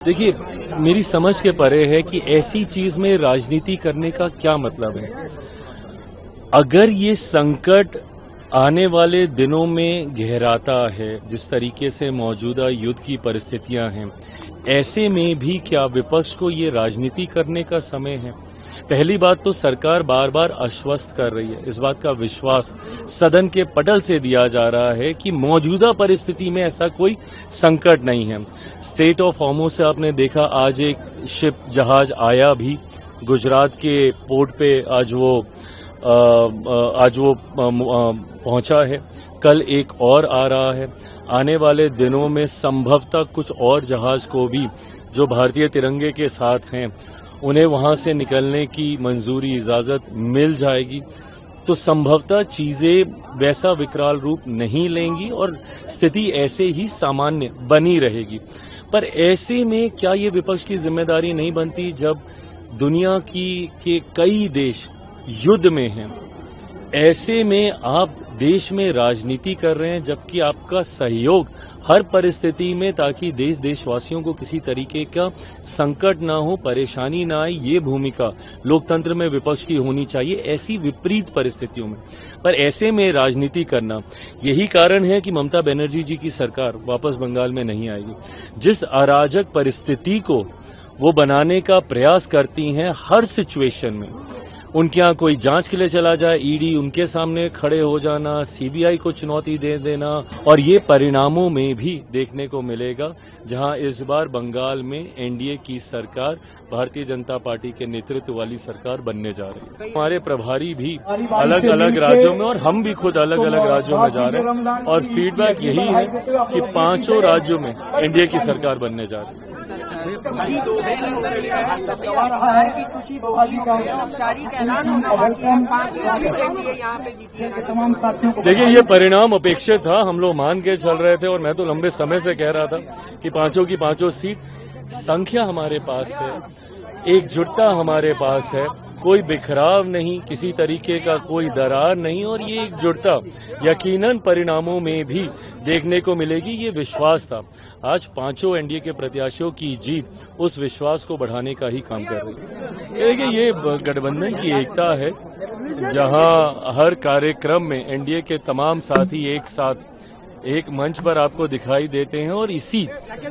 देखिए, मेरी समझ के परे है कि ऐसी चीज में राजनीति करने का क्या मतलब है। अगर ये संकट आने वाले दिनों में गहराता है, जिस तरीके से मौजूदा युद्ध की परिस्थितियां हैं, ऐसे में भी क्या विपक्ष को ये राजनीति करने का समय है? पहली बात तो सरकार बार बार आश्वस्त कर रही है, इस बात का विश्वास सदन के पटल से दिया जा रहा है कि मौजूदा परिस्थिति में ऐसा कोई संकट नहीं है। स्ट्रेट ऑफ हॉर्मुज़ से आपने देखा, आज एक शिप जहाज आया भी गुजरात के पोर्ट पे, आज वो पहुंचा है, कल एक और आ रहा है। आने वाले दिनों में संभवतः कुछ और जहाज को भी जो भारतीय तिरंगे के साथ हैं उन्हें वहां से निकलने की मंजूरी, इजाजत मिल जाएगी, तो संभवतः चीजें वैसा विकराल रूप नहीं लेंगी और स्थिति ऐसे ही सामान्य बनी रहेगी। पर ऐसे में क्या ये विपक्ष की जिम्मेदारी नहीं बनती, जब दुनिया के कई देश युद्ध में हैं, ऐसे में आप देश में राजनीति कर रहे हैं, जबकि आपका सहयोग हर परिस्थिति में, ताकि देशवासियों को किसी तरीके का संकट ना हो, परेशानी ना आए, ये भूमिका लोकतंत्र में विपक्ष की होनी चाहिए ऐसी विपरीत परिस्थितियों में। पर ऐसे में राजनीति करना, यही कारण है कि ममता बनर्जी जी की सरकार वापस बंगाल में नहीं आएगी। जिस अराजक परिस्थिति को वो बनाने का प्रयास करती हैं हर सिचुएशन में, उनके यहाँ कोई जांच के लिए चला जाए, ईडी उनके सामने खड़े हो जाना, सीबीआई को चुनौती दे देना, और ये परिणामों में भी देखने को मिलेगा, जहां इस बार बंगाल में एनडीए की सरकार भारतीय जनता पार्टी के नेतृत्व वाली सरकार बनने जा रही है। हमारे प्रभारी भी अलग अलग राज्यों में और हम भी खुद अलग अलग राज्यों में जा रहे हैं, और फीडबैक यही है कि 5 राज्यों में एनडीए की सरकार बनने जा रही है। देखिए, ये परिणाम अपेक्षित था, हम लोग मान के चल रहे थे, और मैं तो लंबे समय से कह रहा था कि 5 की 5 सीट, संख्या हमारे पास है, एकजुटता हमारे पास है, कोई बिखराव नहीं, किसी तरीके का कोई दरार नहीं, और ये एकजुटता यकीनन परिणामों में भी देखने को मिलेगी, ये विश्वास था। आज 5 एनडीए के प्रत्याशियों की जीत उस विश्वास को बढ़ाने का ही काम कर रही है। देखिए, ये गठबंधन की एकता है, जहां हर कार्यक्रम में एनडीए के तमाम साथी एक साथ एक मंच पर आपको दिखाई देते हैं, और इसी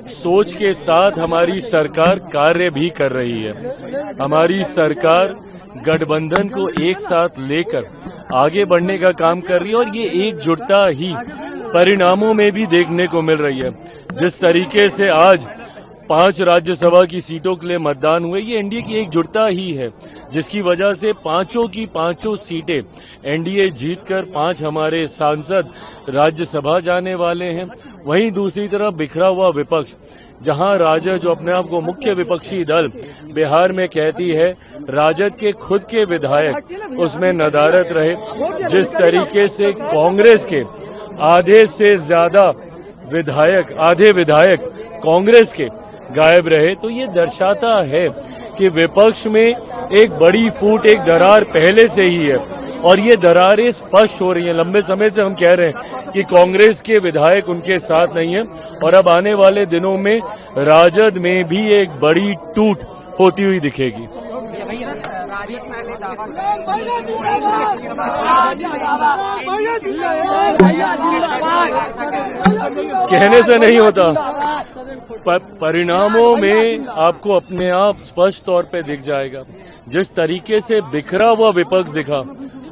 सोच के साथ हमारी सरकार कार्य भी कर रही है। हमारी सरकार गठबंधन को एक साथ लेकर आगे बढ़ने का काम कर रही है, और ये एकजुटता ही परिणामों में भी देखने को मिल रही है। जिस तरीके से आज 5 राज्यसभा की सीटों के लिए मतदान हुए, ये एनडीए की एकजुटता ही है, जिसकी वजह से 5 की 5 सीटें एनडीए जीतकर 5 हमारे सांसद राज्यसभा जाने वाले हैं। वहीं दूसरी तरफ बिखरा हुआ विपक्ष, जहां राजद, जो अपने आप को मुख्य विपक्षी दल बिहार में कहती है, राजद के खुद के विधायक उसमें नदारत रहे। जिस तरीके से कांग्रेस के आधे से ज्यादा आधे विधायक कांग्रेस के गायब रहे, तो ये दर्शाता है कि विपक्ष में एक बड़ी फूट, एक दरार पहले से ही है, और ये दरारें स्पष्ट हो रही हैं। लंबे समय से हम कह रहे हैं कि कांग्रेस के विधायक उनके साथ नहीं है, और अब आने वाले दिनों में राजद में भी एक बड़ी टूट होती हुई दिखेगी। कहने से नहीं होता, परिणामों में आपको अपने आप स्पष्ट तौर पे दिख जाएगा। जिस तरीके से बिखरा हुआ विपक्ष दिखा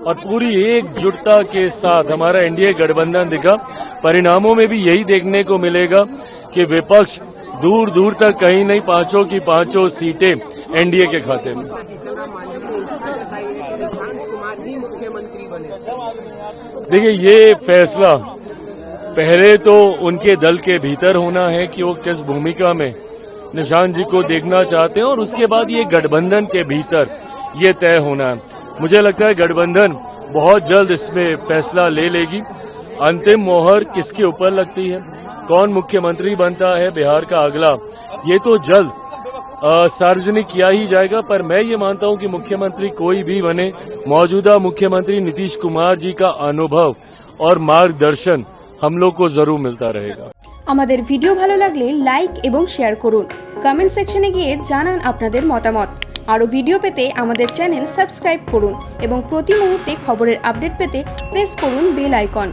और पूरी एकजुटता के साथ हमारा एनडीए गठबंधन दिखा, परिणामों में भी यही देखने को मिलेगा कि विपक्ष दूर दूर तक कहीं नहीं, 5 की 5 सीटें एनडीए के खाते में। देखिए, ये फैसला पहले तो उनके दल के भीतर होना है कि वो किस भूमिका में निशांत जी को देखना चाहते हैं, और उसके बाद ये गठबंधन के भीतर ये तय होना है। मुझे लगता है गठबंधन बहुत जल्द इसमें फैसला ले लेगी। अंतिम मोहर किसके ऊपर लगती है, कौन मुख्यमंत्री बनता है बिहार का अगला, ये तो जल्द सार्वजनिक किया ही जाएगा। पर मैं ये मानता हूं कि मुख्यमंत्री कोई भी बने, मौजूदा मुख्यमंत्री नीतीश कुमार जी का अनुभव और मार्गदर्शन हम लोग को जरूर मिलता रहेगा। আমাদের ভিডিও ভালো লাগলে লাইক এবং শেয়ার করুন। কমেন্ট সেকশনে গিয়ে জানান আপনাদের মতামত। আরও ভিডিও পেতে আমাদের চ্যানেল সাবস্ক্রাইব করুন এবং প্রতি মুহূর্তে খবরের আপডেট পেতে প্রেস করুন বেল আইকন।